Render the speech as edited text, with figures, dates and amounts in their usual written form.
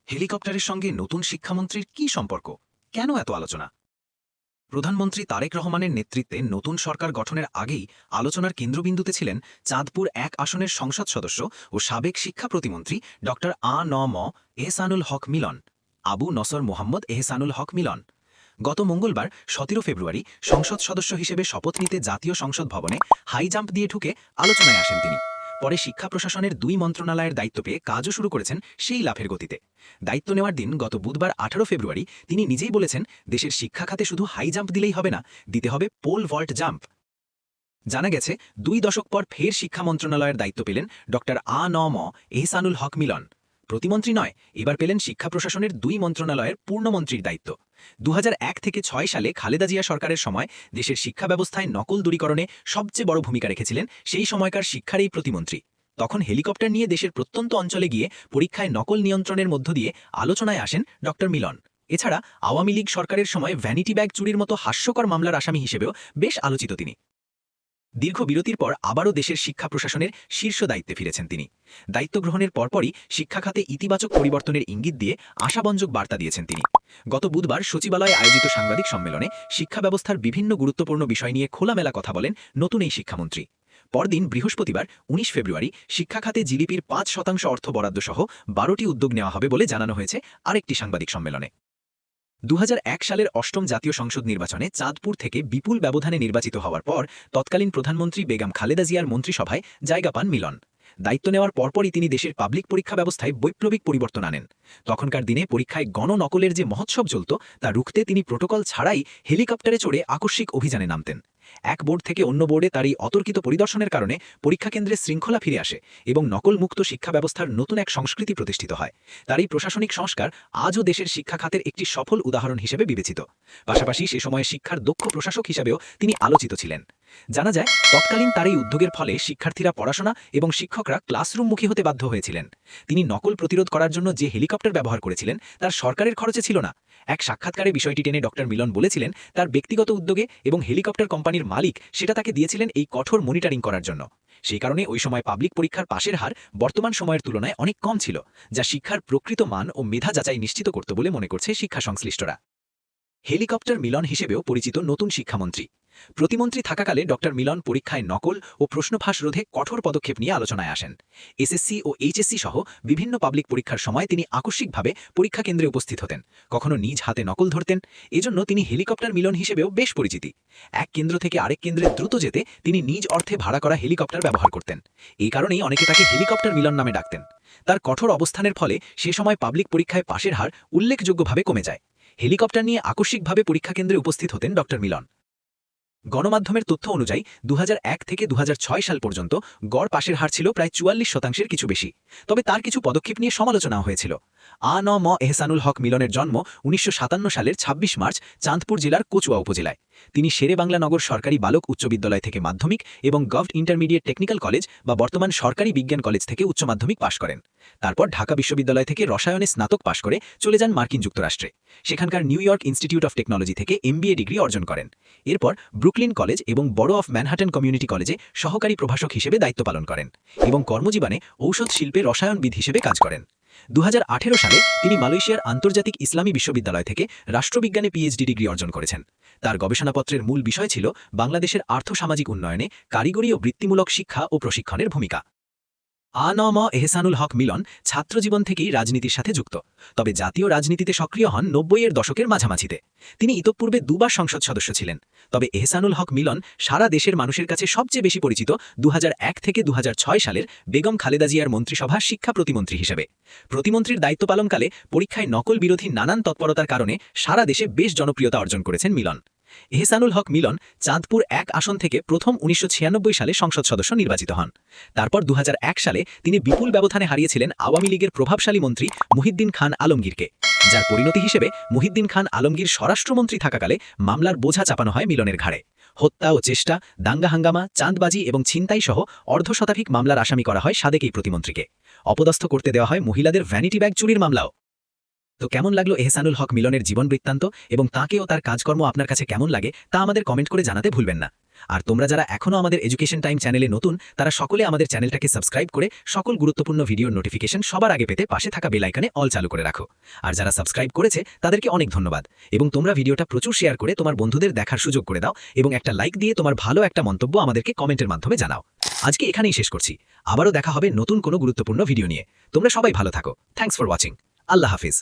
হেলিকপ্টারের সঙ্গে নতুন শিক্ষামন্ত্রীর কি সম্পর্ক? কেন এত আলোচনা? প্রধানমন্ত্রী তারেক রহমানের নেতৃত্বে নতুন সরকার গঠনের আগেই আলোচনার কেন্দ্রবিন্দুতে ছিলেন চাঁদপুর ১ আসনের সংসদ সদস্য ও সাবেক শিক্ষা প্রতিমন্ত্রী ড আ.ন.ম. এহসানুল হক মিলন, আবু নসর মোহাম্মদ এহসানুল হক মিলন। গত মঙ্গলবার ১৭ ফেব্রুয়ারি সংসদ সদস্য হিসেবে শপথ নিতে জাতীয় সংসদ ভবনে হাই জাম্প দিয়ে ঢুকে আলোচনায় আসেন তিনি। পরে শিক্ষা প্রশাসনের ২ মন্ত্রণালয়ের দায়িত্ব পেয়ে কাজও শুরু করেছেন সেই লাফের গতিতে। দায়িত্ব নেওয়ার দিন গত বুধবার ১৮ ফেব্রুয়ারি তিনি নিজেই বলেছেন, দেশের শিক্ষা খাতে শুধু হাই জাম্প দিলেই হবে না, দিতে হবে পোল ভল্ট জাম্প। জানা গেছে ২ দশক পর ফের শিক্ষা মন্ত্রণালয়ের দায়িত্ব পেলেন ড আ.ন.ম. এহসানুল হক মিলন। প্রতিমন্ত্রী নয়, এবার পেলেন শিক্ষা প্রশাসনের ২ মন্ত্রণালয়ের পূর্ণমন্ত্রীর দায়িত্ব। ২০০১ থেকে ৬ সালে খালেদা জিয়া সরকারের সময় দেশের শিক্ষা ব্যবস্থায় নকল দূরীকরণে সবচেয়ে বড় ভূমিকা রেখেছিলেন সেই সময়কার শিক্ষার এই প্রতিমন্ত্রী। তখন হেলিকপ্টার নিয়ে দেশের প্রত্যন্ত অঞ্চলে গিয়ে পরীক্ষায় নকল নিয়ন্ত্রণের মধ্য দিয়ে আলোচনায় আসেন ড মিলন। এছাড়া আওয়ামী লীগ সরকারের সময় ভ্যানিটি ব্যাগ চুরির মতো হাস্যকর মামলার আসামি হিসেবেও বেশ আলোচিত তিনি। দীর্ঘ বিরতির পর আবারও দেশের শিক্ষা প্রশাসনের শীর্ষ দায়িত্বে ফিরেছেন তিনি। দায়িত্ব গ্রহণের পরপরই শিক্ষা খাতে ইতিবাচক পরিবর্তনের ইঙ্গিত দিয়ে আশাবঞ্জক বার্তা দিয়েছেন তিনি। গত বুধবার সচিবালয়ে আয়োজিত সাংবাদিক সম্মেলনে শিক্ষা ব্যবস্থার বিভিন্ন গুরুত্বপূর্ণ বিষয় নিয়ে খোলামেলা কথা বলেন নতুন এই শিক্ষামন্ত্রী। পরদিন বৃহস্পতিবার ১৯ ফেব্রুয়ারি শিক্ষা খাতে জিডিপির ৫% অর্থ বরাদ্দ সহ ১২টি উদ্যোগ নেওয়া হবে বলে জানানো হয়েছে আরেকটি সাংবাদিক সম্মেলনে। ২০০১ সালের অষ্টম জাতীয় সংসদ নির্বাচনে চাঁদপুর থেকে বিপুল ব্যবধানে নির্বাচিত হওয়ার পর তৎকালীন প্রধানমন্ত্রী বেগম খালেদা জিয়ার মন্ত্রিসভায় জায়গা পান মিলন। দায়িত্ব নেওয়ার পরপরই তিনি দেশের পাবলিক পরীক্ষা ব্যবস্থায় বৈপ্লবিক পরিবর্তন আনেন। তখনকার দিনে পরীক্ষায় গণনকলের যে মহোৎসব চলত তা রুখতে তিনি প্রোটোকল ছাড়াই হেলিকপ্টারে চড়ে আকস্মিক অভিযানে নামতেন। এক বোর্ড থেকে অন্য বোর্ডে তার এই অতর্কিত পরিদর্শনের কারণে পরীক্ষা কেন্দ্রে শৃঙ্খলা ফিরে আসে এবং নকলমুক্ত শিক্ষা ব্যবস্থার নতুন এক সংস্কৃতি প্রতিষ্ঠিত হয়। তার এই প্রশাসনিক সংস্কার আজও দেশের শিক্ষা খাতের একটি সফল উদাহরণ হিসেবে বিবেচিত। পাশাপাশি সে সময়ে শিক্ষার দক্ষ প্রশাসক হিসেবেও তিনি আলোচিত ছিলেন। জানা যায়, তৎকালীন তার এই উদ্যোগের ফলে শিক্ষার্থীরা পড়াশোনা এবং শিক্ষকরা ক্লাসরুমমুখী হতে বাধ্য হয়েছিলেন। তিনি নকল প্রতিরোধ করার জন্য যে হেলিকপ্টার ব্যবহার করেছিলেন তার সরকারের খরচে ছিল না। এক সাক্ষাৎকারে বিষয়টি টেনে ড মিলন বলেছিলেন, তার ব্যক্তিগত উদ্যোগে এবং হেলিকপ্টার কোম্পানির মালিক সেটা তাকে দিয়েছিলেন এই কঠোর মনিটরিং করার জন্য। সেই কারণে ওই সময় পাবলিক পরীক্ষার পাশের হার বর্তমান সময়ের তুলনায় অনেক কম ছিল, যা শিক্ষার প্রকৃত মান ও মেধা যাচাই নিশ্চিত করত বলে মনে করছে শিক্ষা সংশ্লিষ্টরা। হেলিকপ্টার মিলন হিসেবেও পরিচিত নতুন শিক্ষামন্ত্রী। প্রতিমন্ত্রী থাকাকালে ড মিলন পরীক্ষায় নকল ও প্রশ্নফাঁস রোধে কঠোর পদক্ষেপ নিয়ে আলোচনায় আসেন। এসএসসি ও এইচএসসি সহ বিভিন্ন পাবলিক পরীক্ষার সময় তিনি আকস্মিকভাবে পরীক্ষা কেন্দ্রে উপস্থিত হতেন, কখনো নিজ হাতে নকল ধরতেন। এজন্য তিনি হেলিকপ্টার মিলন হিসেবেও বেশ পরিচিতি। এক কেন্দ্র থেকে আরেক কেন্দ্রে দ্রুত যেতে তিনি নিজ অর্থে ভাড়া করা হেলিকপ্টার ব্যবহার করতেন। এই কারণেই অনেকে তাকে হেলিকপ্টার মিলন নামে ডাকতেন। তার কঠোর অবস্থানের ফলে সে সময় পাবলিক পরীক্ষায় পাশের হার উল্লেখযোগ্যভাবে কমে যায়। হেলিকপ্টার নিয়ে আকস্মিকভাবে পরীক্ষা কেন্দ্রে উপস্থিত হতেন ড মিলন। গণমাধ্যমের তথ্য অনুযায়ী ২০০১ থেকে ২০০৬ সাল পর্যন্ত গড় পাশের হার ছিল প্রায় ৪৪% কিছু বেশি। তবে তার কিছু পদক্ষেপ নিয়ে সমালোচনা হয়েছিল। আ.ন.ম. এহসানুল হক মিলনের জন্ম ১৯৫৭ সালের ২৬ মার্চ চাঁদপুর জেলার কচুয়া উপজেলায়। তিনি শেরে বাংলা নগর সরকারি বালক উচ্চ বিদ্যালয় থেকে মাধ্যমিক এবং গভট ইন্টারমিডিয়েট টেকনিক্যাল কলেজ বা বর্তমান সরকারি বিজ্ঞান কলেজ থেকে উচ্চ মাধ্যমিক পাশ করেন। তারপর ঢাকা বিশ্ববিদ্যালয় থেকে রসায়নে স্নাতক পাশ করে চলে যান মার্কিন যুক্তরাষ্ট্রে। সেখানকার new York institute of technology থেকে MBA ডিগ্রি অর্জন করেন। এরপর ব্রুকলিন কলেজ এবং বড়ো অফ ম্যানহাটন কমিউনিটি কলেজে সহকারী প্রভাষক হিসেবে দায়িত্ব পালন করেন এবং কর্মজীবনে ঔষধ শিল্পে রসায়নবিদ হিসেবে কাজ করেন। ২০১৮ সালে তিনি মালয়েশিয়ার আন্তর্জাতিক ইসলামী বিশ্ববিদ্যালয় থেকে রাষ্ট্রবিজ্ঞানে PhD ডিগ্রি অর্জন করেছেন। তার গবেষণাপত্রের মূল বিষয় ছিল বাংলাদেশের আর্থসামাজিক উন্নয়নে কারিগরি ও বৃত্তিমূলক শিক্ষা ও প্রশিক্ষণের ভূমিকা। আ.ন.ম. এহসানুল হক মিলন ছাত্রজীবন থেকেই রাজনীতির সাথে যুক্ত, তবে জাতীয় রাজনীতিতে সক্রিয় হন ৯০-এর দশকের মাঝামাঝিতে। তিনি ইতঃপূর্বে দুবার সংসদ সদস্য ছিলেন। তবে এহসানুল হক মিলন সারা দেশের মানুষের কাছে সবচেয়ে বেশি পরিচিত ২০০১ থেকে ২০০৬ সালের বেগম খালেদা জিয়ার মন্ত্রিসভা শিক্ষা প্রতিমন্ত্রী হিসেবে। প্রতিমন্ত্রীর দায়িত্ব পালনকালে পরীক্ষায় নকল বিরোধী নানান তৎপরতার কারণে সারা দেশে বেশ জনপ্রিয়তা অর্জন করেছেন মিলন। এহসানুল হক মিলন চাঁদপুর ১ আসন থেকে প্রথম ১৯৯৬ সালে সংসদ সদস্য নির্বাচিত হন। তারপর ২০০১ সালে তিনি বিপুল ব্যবধানে হারিয়েছিলেন আওয়ামী লীগের প্রভাবশালী মন্ত্রী মুহিদ্দিন খান আলমগীরকে, যার পরিণতি হিসেবে মুহিদ্দিন খান আলমগীর স্বরাষ্ট্রমন্ত্রী থাকাকালে মামলার বোঝা চাপানো হয় মিলনের ঘাড়ে। হত্যা ও চেষ্টা, দাঙ্গা হাঙ্গামা, চাঁদবাজি এবং ছিনতাই সহ অর্ধশতাধিক মামলার আসামি করা হয় সাবেক এই প্রতিমন্ত্রীকে। অপদস্থ করতে দেওয়া হয় মহিলাদের ভ্যানিটি ব্যাগ চুরির মামলাও। তো কেমন লাগলো এহসানুল হক মিলনের জীবন বৃত্তান্ত এবং তাঁকে ও তার কাজকর্ম আপনার কাছে কেমন লাগে তা আমাদের কমেন্ট করে জানাতে ভুলবেন না। আর তোমরা যারা এখনও আমাদের এডুকেশন টাইম চ্যানেলে নতুন তারা সকলে আমাদের চ্যানেলটাকে সাবস্ক্রাইব করে সকল গুরুত্বপূর্ণ ভিডিওর নোটিফিকেশন সবার আগে পেতে পাশে থাকা বেল আইকনে অল চালু করে রাখো। আর যারা সাবস্ক্রাইব করেছে তাদেরকে অনেক ধন্যবাদ, এবং তোমরা ভিডিওটা প্রচুর শেয়ার করে তোমার বন্ধুদের দেখার সুযোগ করে দাও এবং একটা লাইক দিয়ে তোমার ভালো একটা মন্তব্য আমাদেরকে কমেন্টের মাধ্যমে জানাও। আজকে এখানেই শেষ করছি, আবারও দেখা হবে নতুন কোনো গুরুত্বপূর্ণ ভিডিও নিয়ে। তোমরা সবাই ভালো থাকো। Thanks for watching. Allah Hafiz.